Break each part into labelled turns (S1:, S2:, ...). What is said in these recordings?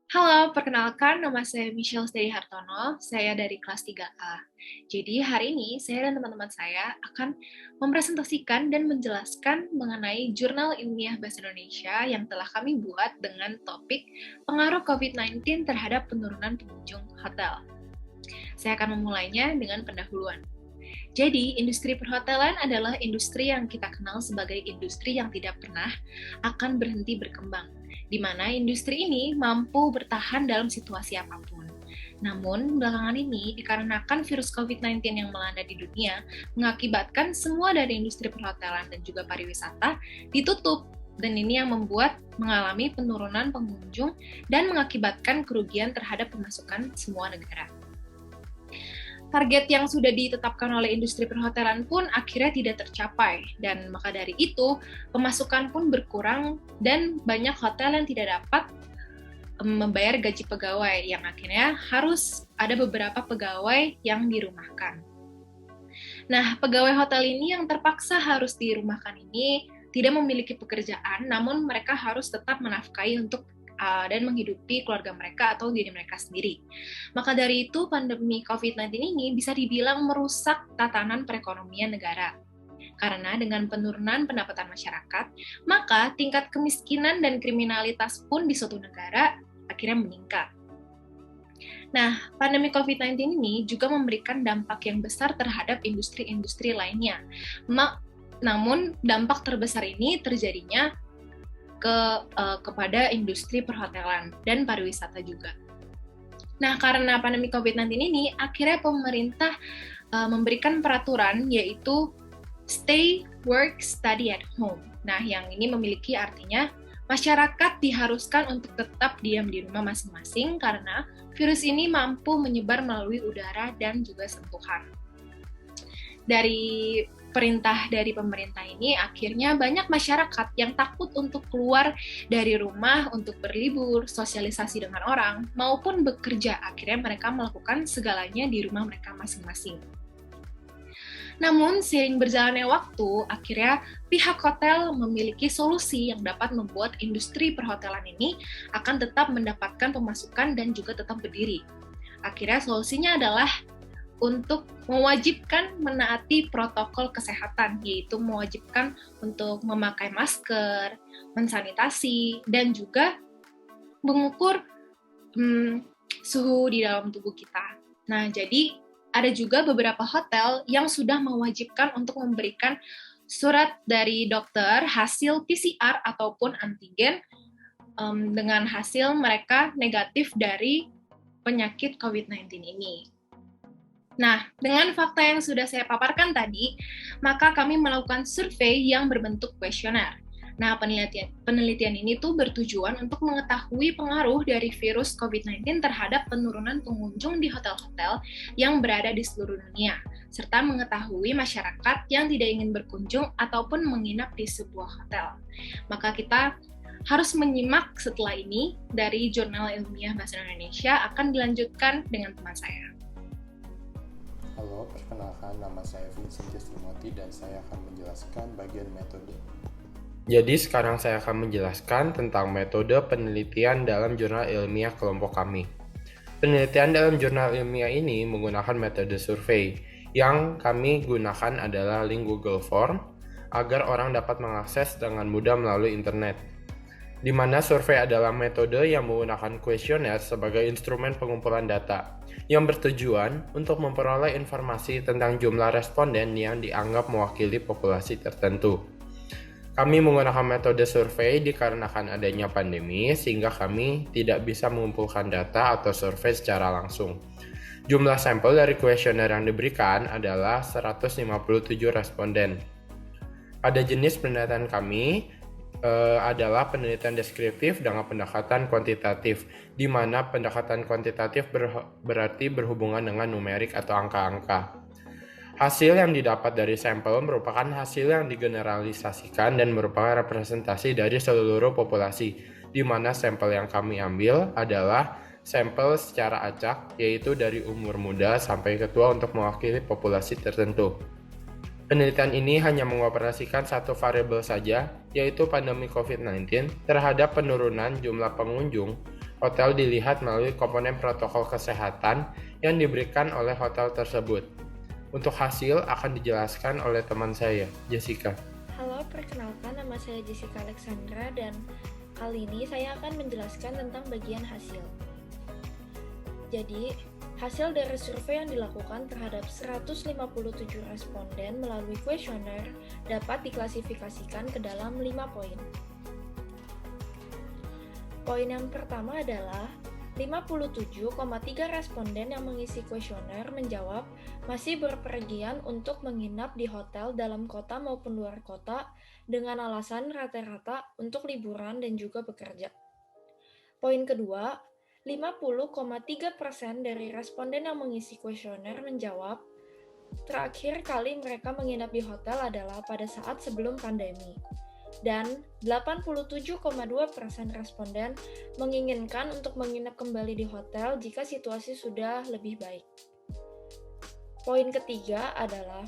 S1: Halo, perkenalkan nama saya Michelle Stedi Hartono, saya dari kelas 3A. Jadi hari ini saya dan teman-teman saya akan mempresentasikan dan menjelaskan mengenai jurnal ilmiah Bahasa Indonesia yang telah kami buat dengan topik pengaruh COVID-19 terhadap penurunan pengunjung hotel. Saya akan memulainya dengan pendahuluan. Jadi, industri perhotelan adalah industri yang kita kenal sebagai industri yang tidak pernah akan berhenti berkembang, di mana industri ini mampu bertahan dalam situasi apapun. Namun, belakangan ini, dikarenakan virus COVID-19 yang melanda di dunia, mengakibatkan semua dari industri perhotelan dan juga pariwisata ditutup, dan ini yang membuat mengalami penurunan pengunjung dan mengakibatkan kerugian terhadap pemasukan semua negara. Target yang sudah ditetapkan oleh industri perhotelan pun akhirnya tidak tercapai, dan maka dari itu pemasukan pun berkurang dan banyak hotel yang tidak dapat membayar gaji pegawai, yang akhirnya harus ada beberapa pegawai yang dirumahkan. Nah, pegawai hotel ini yang terpaksa harus dirumahkan ini tidak memiliki pekerjaan, namun mereka harus tetap menafkahi untuk dan menghidupi keluarga mereka atau diri mereka sendiri. Maka dari itu, pandemi COVID-19 ini bisa dibilang merusak tatanan perekonomian negara. Karena dengan penurunan pendapatan masyarakat, maka tingkat kemiskinan dan kriminalitas pun di suatu negara akhirnya meningkat. Nah, pandemi COVID-19 ini juga memberikan dampak yang besar terhadap industri-industri lainnya. Namun, dampak terbesar ini terjadinya kepada industri perhotelan dan pariwisata juga. Nah, karena pandemi COVID-19 ini, akhirnya pemerintah memberikan peraturan yaitu stay, work, study at home. Nah, yang ini memiliki artinya masyarakat diharuskan untuk tetap diam di rumah masing-masing karena virus ini mampu menyebar melalui udara dan juga sentuhan. Dari perintah dari pemerintah ini, akhirnya banyak masyarakat yang takut untuk keluar dari rumah untuk berlibur, sosialisasi dengan orang, maupun bekerja. Akhirnya mereka melakukan segalanya di rumah mereka masing-masing. Namun, seiring berjalannya waktu, akhirnya pihak hotel memiliki solusi yang dapat membuat industri perhotelan ini akan tetap mendapatkan pemasukan dan juga tetap berdiri. Akhirnya solusinya adalah untuk mewajibkan menaati protokol kesehatan, yaitu mewajibkan untuk memakai masker, mensanitasi, dan juga mengukur suhu di dalam tubuh kita. Nah, jadi ada juga beberapa hotel yang sudah mewajibkan untuk memberikan surat dari dokter hasil PCR ataupun antigen dengan hasil mereka negatif dari penyakit COVID-19 ini. Nah, dengan fakta yang sudah saya paparkan tadi, maka kami melakukan survei yang berbentuk kuesioner. Nah, penelitian ini tuh bertujuan untuk mengetahui pengaruh dari virus COVID-19 terhadap penurunan pengunjung di hotel-hotel yang berada di seluruh dunia, serta mengetahui masyarakat yang tidak ingin berkunjung ataupun menginap di sebuah hotel. Maka kita harus menyimak setelah ini dari Jurnal Ilmiah Bahasa Indonesia akan dilanjutkan dengan teman saya.
S2: Halo, perkenalkan nama saya Vincent Justimoti dan saya akan menjelaskan bagian metode.
S3: Jadi sekarang saya akan menjelaskan tentang metode penelitian dalam jurnal ilmiah kelompok kami. Penelitian dalam jurnal ilmiah ini menggunakan metode survei. Yang kami gunakan adalah link Google Form agar orang dapat mengakses dengan mudah melalui internet. Di mana survei adalah metode yang menggunakan kuesioner sebagai instrumen pengumpulan data yang bertujuan untuk memperoleh informasi tentang jumlah responden yang dianggap mewakili populasi tertentu. Kami menggunakan metode survei dikarenakan adanya pandemi sehingga kami tidak bisa mengumpulkan data atau survei secara langsung. Jumlah sampel dari kuesioner yang diberikan adalah 157 responden. Pada jenis penelitian kami adalah penelitian deskriptif dengan pendekatan kuantitatif, di mana pendekatan kuantitatif berarti berhubungan dengan numerik atau angka-angka. Hasil yang didapat dari sampel merupakan hasil yang digeneralisasikan dan merupakan representasi dari seluruh populasi, di mana sampel yang kami ambil adalah sampel secara acak, yaitu dari umur muda sampai tua untuk mewakili populasi tertentu. Penelitian ini hanya mengoperasikan satu variabel saja, yaitu pandemi COVID-19, terhadap penurunan jumlah pengunjung Hotel dilihat melalui komponen protokol kesehatan yang diberikan oleh hotel tersebut. Untuk hasil akan dijelaskan oleh teman saya, Jessica.
S4: Halo, perkenalkan nama saya Jessica Alexandra dan kali ini saya akan menjelaskan tentang bagian hasil. Jadi, hasil dari survei yang dilakukan terhadap 157 responden melalui kuesioner dapat diklasifikasikan ke dalam 5 poin. Poin yang pertama adalah 57,3 responden yang mengisi kuesioner menjawab masih berpergian untuk menginap di hotel dalam kota maupun luar kota dengan alasan rata-rata untuk liburan dan juga bekerja. Poin kedua, 50,3% dari responden yang mengisi kuesioner menjawab terakhir kali mereka menginap di hotel adalah pada saat sebelum pandemi. Dan 87,2% responden menginginkan untuk menginap kembali di hotel jika situasi sudah lebih baik. Poin ketiga adalah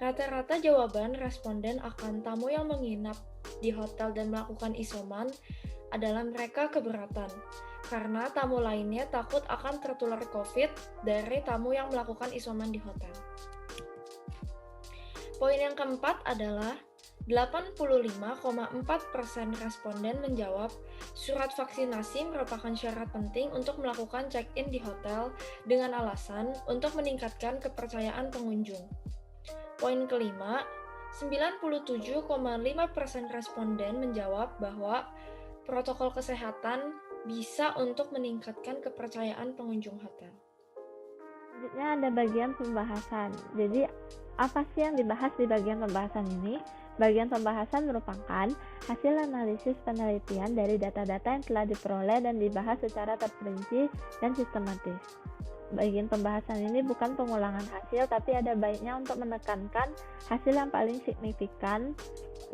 S4: rata-rata jawaban responden akan tamu yang menginap di hotel dan melakukan isoman adalah mereka keberatan, karena tamu lainnya takut akan tertular COVID dari tamu yang melakukan isoman di hotel. Poin yang keempat adalah 85,4% responden menjawab surat vaksinasi merupakan syarat penting untuk melakukan check-in di hotel dengan alasan untuk meningkatkan kepercayaan pengunjung. Poin kelima, 97,5% responden menjawab bahwa protokol kesehatan bisa untuk meningkatkan kepercayaan pengunjung hotel.
S5: Selanjutnya ada bagian pembahasan. Jadi, apa sih yang dibahas di bagian pembahasan ini? Bagian pembahasan merupakan hasil analisis penelitian dari data-data yang telah diperoleh dan dibahas secara terperinci dan sistematis. Bagian pembahasan ini bukan pengulangan hasil, tapi ada baiknya untuk menekankan hasil yang paling signifikan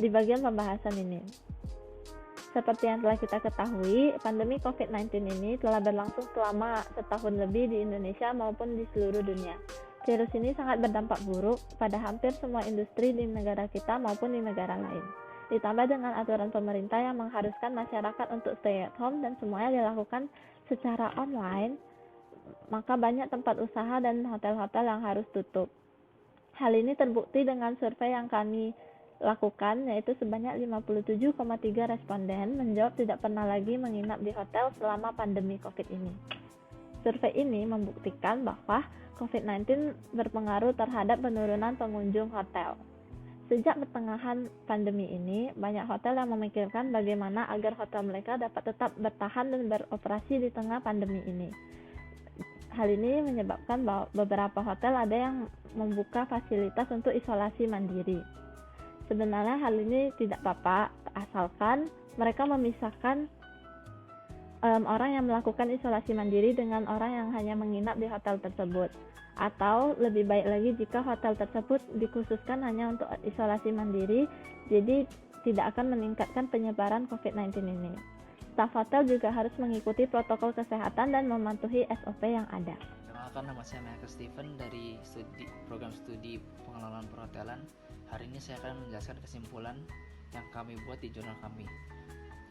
S5: di bagian pembahasan ini. Seperti yang telah kita ketahui, pandemi COVID-19 ini telah berlangsung selama setahun lebih di Indonesia maupun di seluruh dunia. Virus ini sangat berdampak buruk pada hampir semua industri di negara kita maupun di negara lain. Ditambah dengan aturan pemerintah yang mengharuskan masyarakat untuk stay at home dan semuanya dilakukan secara online, maka banyak tempat usaha dan hotel-hotel yang harus tutup. Hal ini terbukti dengan survei yang kami lakukan, yaitu sebanyak 57,3 responden menjawab tidak pernah lagi menginap di hotel selama pandemi COVID ini. Survei ini membuktikan bahwa COVID-19 berpengaruh terhadap penurunan pengunjung hotel. Sejak pertengahan pandemi ini, banyak hotel yang memikirkan bagaimana agar hotel mereka dapat tetap bertahan dan beroperasi di tengah pandemi ini. Hal ini menyebabkan bahwa beberapa hotel ada yang membuka fasilitas untuk isolasi mandiri. Sebenarnya hal ini tidak apa-apa, asalkan mereka memisahkan orang yang melakukan isolasi mandiri dengan orang yang hanya menginap di hotel tersebut. Atau lebih baik lagi jika hotel tersebut dikhususkan hanya untuk isolasi mandiri, jadi tidak akan meningkatkan penyebaran COVID-19 ini. Staf hotel juga harus mengikuti protokol kesehatan dan mematuhi SOP yang ada.
S6: Perkenalkan, nama saya Michael Steven dari program studi pengelolaan perhotelan. Hari ini saya akan menjelaskan kesimpulan yang kami buat di jurnal kami.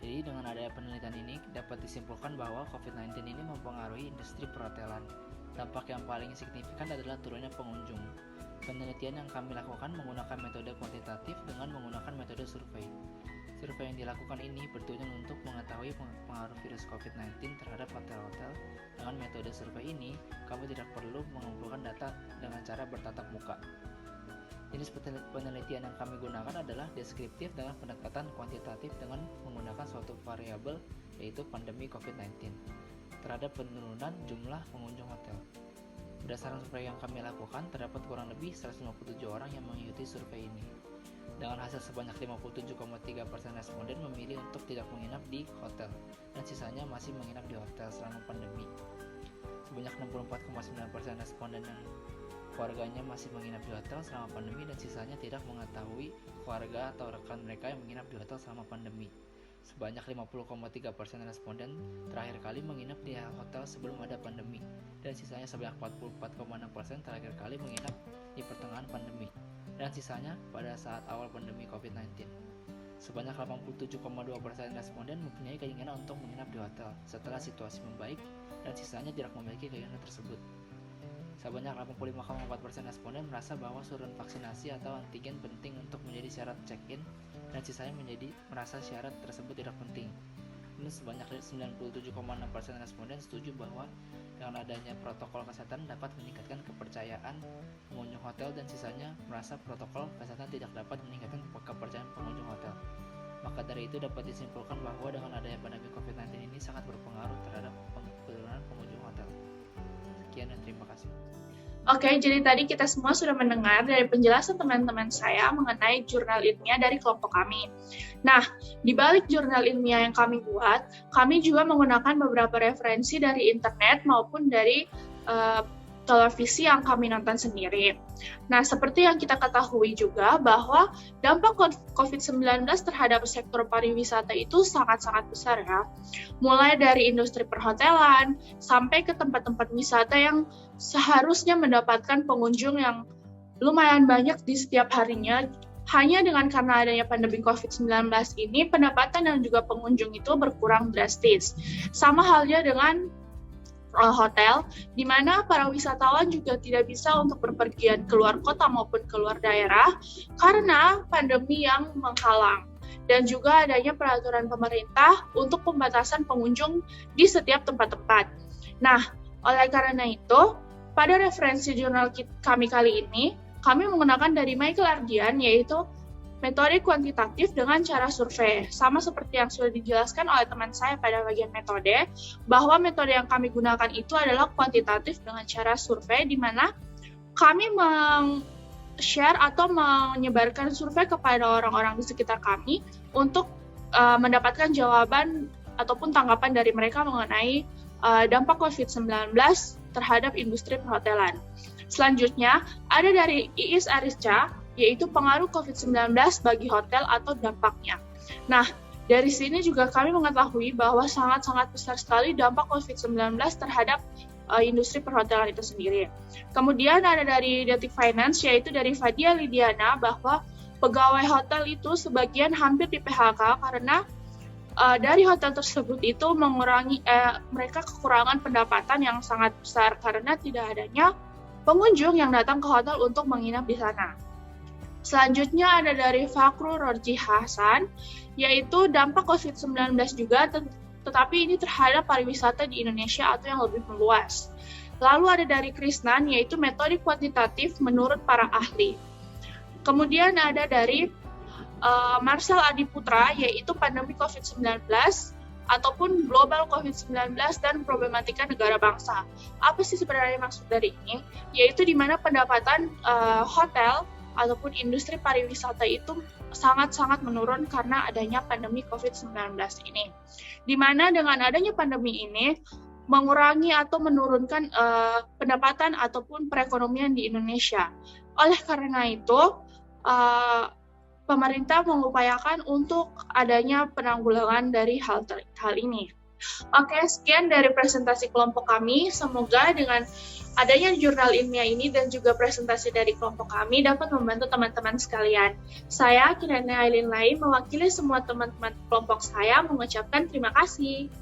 S6: Jadi dengan adanya penelitian ini dapat disimpulkan bahwa COVID-19 ini mempengaruhi industri perhotelan. Dampak yang paling signifikan adalah turunnya pengunjung. Penelitian yang kami lakukan menggunakan metode kuantitatif dengan menggunakan metode survei. Survei yang dilakukan ini bertujuan untuk mengetahui pengaruh virus COVID-19 terhadap hotel-hotel. Dengan metode survei ini, kami tidak perlu mengumpulkan data dengan cara bertatap muka. Jenis penelitian yang kami gunakan adalah deskriptif dengan pendekatan kuantitatif dengan menggunakan suatu variabel, yaitu pandemi COVID-19, terhadap penurunan jumlah pengunjung hotel. Berdasarkan survei yang kami lakukan, terdapat kurang lebih 157 orang yang mengikuti survei ini. Dengan hasil sebanyak 57,3% responden memilih untuk tidak menginap di hotel, dan sisanya masih menginap di hotel selama pandemi. Sebanyak 64,9% responden yang keluarganya masih menginap di hotel selama pandemi dan sisanya tidak mengetahui keluarga atau rekan mereka yang menginap di hotel selama pandemi. Sebanyak 50,3% responden terakhir kali menginap di hotel sebelum ada pandemi dan sisanya sebanyak 44,6% terakhir kali menginap di pertengahan pandemi dan sisanya pada saat awal pandemi COVID-19. Sebanyak 87,2% responden mempunyai keinginan untuk menginap di hotel setelah situasi membaik, dan sisanya tidak memiliki keinginan tersebut. Sebanyak 85,4% responden merasa bahwa surat vaksinasi atau antigen penting untuk menjadi syarat check-in, dan sisanya merasa syarat tersebut tidak penting. Dan sebanyak 97,6% responden setuju bahwa dengan adanya protokol kesehatan dapat meningkatkan kepercayaan pengunjung hotel, dan sisanya merasa protokol kesehatan tidak dapat meningkatkan kepercayaan pengunjung hotel. Maka dari itu dapat disimpulkan bahwa dengan adanya pandemi COVID-19 ini sangat berpengaruh terhadap penurunan pengunjung hotel. Sekian dan terima kasih.
S7: Oke, jadi tadi kita semua sudah mendengar dari penjelasan teman-teman saya mengenai jurnal ilmiah dari kelompok kami. Nah, di balik jurnal ilmiah yang kami buat, kami juga menggunakan beberapa referensi dari internet maupun dari televisi yang kami nonton sendiri. Nah, seperti yang kita ketahui juga bahwa dampak COVID-19 terhadap sektor pariwisata itu sangat-sangat besar ya. Mulai dari industri perhotelan sampai ke tempat-tempat wisata yang seharusnya mendapatkan pengunjung yang lumayan banyak di setiap harinya. Hanya dengan karena adanya pandemi COVID-19 ini, pendapatan dan juga pengunjung itu berkurang drastis. Sama halnya dengan hotel, di mana para wisatawan juga tidak bisa untuk berpergian keluar kota maupun keluar daerah karena pandemi yang menghalang. Dan juga adanya peraturan pemerintah untuk pembatasan pengunjung di setiap tempat-tempat. Nah, oleh karena itu, pada referensi jurnal kami kali ini, kami menggunakan dari Michael Ardian, yaitu metode kuantitatif dengan cara survei. Sama seperti yang sudah dijelaskan oleh teman saya pada bagian metode, bahwa metode yang kami gunakan itu adalah kuantitatif dengan cara survei, di mana kami share atau menyebarkan survei kepada orang-orang di sekitar kami untuk mendapatkan jawaban ataupun tanggapan dari mereka mengenai dampak COVID-19 terhadap industri perhotelan. Selanjutnya, ada dari Iis Arisca, yaitu pengaruh COVID-19 bagi hotel atau dampaknya. Nah, dari sini juga kami mengetahui bahwa sangat-sangat besar sekali dampak COVID-19 terhadap industri perhotelan itu sendiri. Kemudian ada dari Detik Finance, yaitu dari Fadia Lidiana, bahwa pegawai hotel itu sebagian hampir di PHK karena dari hotel tersebut itu mengurangi mereka kekurangan pendapatan yang sangat besar karena tidak adanya pengunjung yang datang ke hotel untuk menginap di sana. Selanjutnya ada dari Fakru Rorji Hasan, yaitu dampak COVID-19 juga, tetapi ini terhadap pariwisata di Indonesia atau yang lebih meluas. Lalu ada dari Krisnan, yaitu metode kuantitatif menurut para ahli. Kemudian ada dari Marcel Adiputra, yaitu pandemi COVID-19 ataupun global COVID-19 dan problematika negara bangsa. Apa sih sebenarnya maksud dari ini? Yaitu di mana pendapatan hotel ataupun industri pariwisata itu sangat-sangat menurun karena adanya pandemi COVID-19 ini. Di mana dengan adanya pandemi ini mengurangi atau menurunkan pendapatan ataupun perekonomian di Indonesia. Oleh karena itu, pemerintah mengupayakan untuk adanya penanggulangan dari hal ini. Oke, sekian dari presentasi kelompok kami. Semoga dengan adanya jurnal ilmiah ini dan juga presentasi dari kelompok kami dapat membantu teman-teman sekalian. Saya, Kirana Ailin Lai, mewakili semua teman-teman kelompok saya mengucapkan terima kasih.